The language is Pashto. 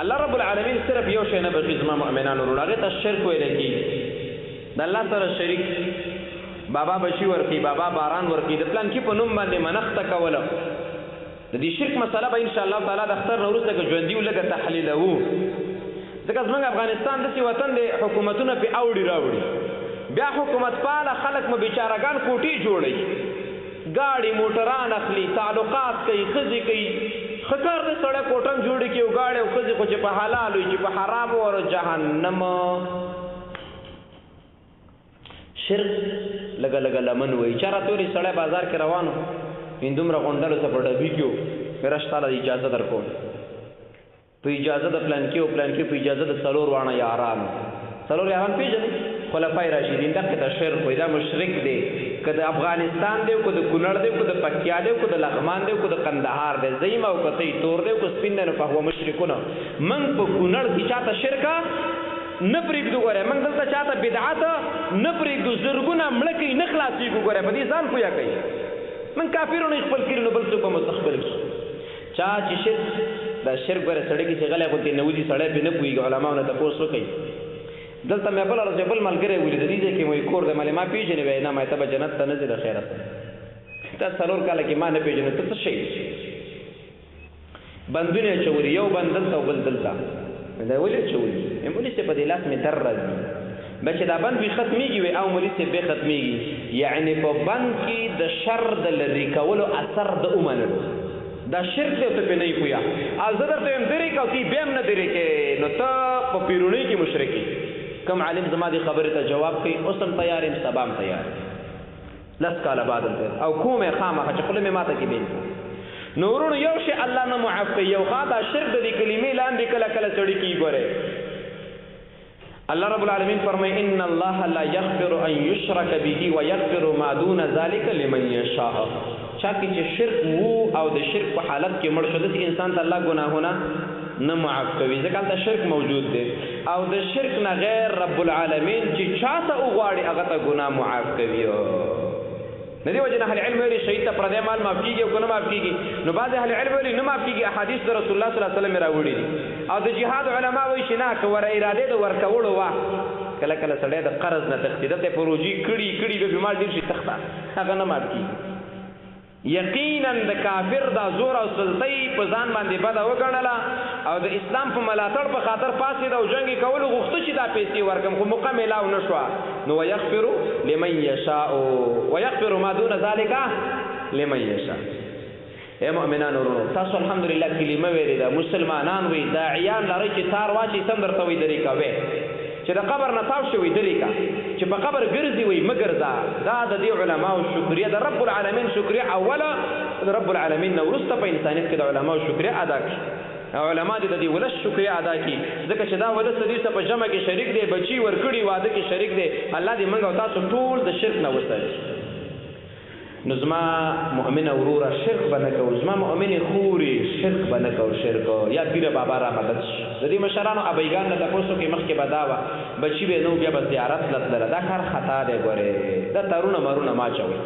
الله رب العالمین صرف یو شی نه بخي زما مؤمنانو ورو هغه ته شرک ویل کی د الله سره شریک بابا بشي ورکی بابا باران ورکی د پلان کې په نوم باندې منښت کوله د دې شرک مسله به ان شاء الله تعالی د اختر نورسته کې ژوندۍ ولګه تحلیلو ځکه زمونږ افغانستان داسې وطن دی حکومتونه پې اوړي راوړي بیا حکومت پاله خلک مو بیچارهګان کوټې جوړوي ګاډي موټران اخلي تعلقات کوي ښځې کوي ښه کار دی سړی کوټه هم جوړې کړي او ګاډي او ښځې خو چې په حلال وي چې په حرامو ور جهنم شرک لګه لګه لمن وایي چا راتوري سړی بازار کې روانو دومره غونډلو ته په ډبي کې و مې رشتاله اجازه در کوم په اجازه د پلان کې او پلان کې په اجازه د څلور واړه یارانو څلور یاران پېژنئ خلفای راشدین دغه ته شرک وایي دا مشرک دی که د افغانستان دی که د کونړ دی که د پکتیا دی که د لغمان دی که د قندهار دی زیم او که ته تور دی که سپین دی نو فهو مشرکونه موږ په کونړ کې چاته شرکه نه پرېږدو ګوره موږ دلته چاته بدعت نه پرېږدو زرګونه مړه کوي نه خلاصېږو ګوره په دې ځان پویه کوي من کافرونه خپل کړي نو بل څوک به مستقبل کړي چا چې شرک دا شرک ګوره سړی کې چې غلی غوندې نه وځي سړی پرې نه پوهېږي علماو نه تپوس وکړي دلته مې بله ورځ بل ملګری ولید دې ځای کې مې کور دی مالې ما پېژنې وایي نه ما ته به جنت ته نه ځې د خیرت دا څلور کاله کې ما نه پېژنې ته څه شی بندونه اچولي یو بند دلته او بل دلته دا ولې اچولي مولي صاحب په دې لاس مې در راځي بچې دا بند وي ختمېږي وي او مولي صاحب بې ختمېږي یعنې په بند کې د شر د لرې کولو اثر د ومنلو دا شرک دی او ته پرې نه یې پوهه او زه درته وایم درې که او تی بیا هم نه درې کې نو ته په پیرونۍ کې مشرک یې کم عالم زما دې خبرې ته جواب کوي اوس هم تیار یم سبا هم تیار لس کاله بعد هم تیار او کوم یې خامخا چې خوله مې ماته کې بېل نو ورونو یو شی الله نه معاف کوي یو خوا دا شرک د دې کلمې لاندې کله کله سړي کېږي ګورئ الله رب العالمین فرمای ان الله لا یغفر ان یشرک به ویغفر ما دون ذلك لمن یشاء چا کې چې شرک وو او د شرک په حالت کې مړ شو داسې انسان ته الله ګناهونه نه معاف کوي ځکه هلته شرک موجود دی او د شرک نه غیر رب العالمین چې چا ته وغواړي هغه ته ګناه معاف کوي د دې وجه نه اهل علم ویلي شهید ته پردی مال معاف کېږي او که نه معاف کېږي نو بعضې اهل علم ویلي نه معاف کېږي احادیث د رسول الله صلی الله علیه وسلم راوړي دي او د جهاد علما وایي چې نه که ور ارادې د ورکولو وه کله کله سړی د قرض نه تښتي دلته یې په روجي کړي به بیمار ډېر شي تخته هغه نه معاف کېږي یقینا د کافر دا زور او سلطۍ په ځان باندې بده وګڼله او د اسلام په ملاتړ په خاطر پاڅېد او جنګ یې کولو غوښته چې دا پیسې ورکړم خو موقع میلاو نه شوه نو ویغفر لمن یشاء ویغفر ما دون ذلک لمن یشاء ای مؤمنان ورونو تاسو الحمدلله کلمه ویلې ده مسلمانان وي داعیان لرئ چې تار واچي سم درته وایي درې کوې چې د قبر نه تاو شوي درې کا چې په قبر ګرځي وي مه ګرځه دا د دې علماو شکریه د رب العالمین شکریه اوله د رب العالمین نه وروسته په انسانیت کې د علماو شکریه ادا کړي او علما دې د دې ولس شکریه ادا کړي ځکه چې دا ولس د دې څه په جمع کې شریک دی بچي ورکړي واده کې شریک دی الله دې موږ او تاسو ټول د شرک نه وساتي نو زما مؤمنه وروره شرک به نه کوو زما مؤمنې خورې شرک به نه کوو شرک یا پیره بابا را مدد شي د دې مشرانو ابیګان نه تپوس وکړي مخکې به دا وه بچي به نه بیا به زیارت لتلله دا کار خطا دی ګورې دا تارونه مرونه ما اچوئ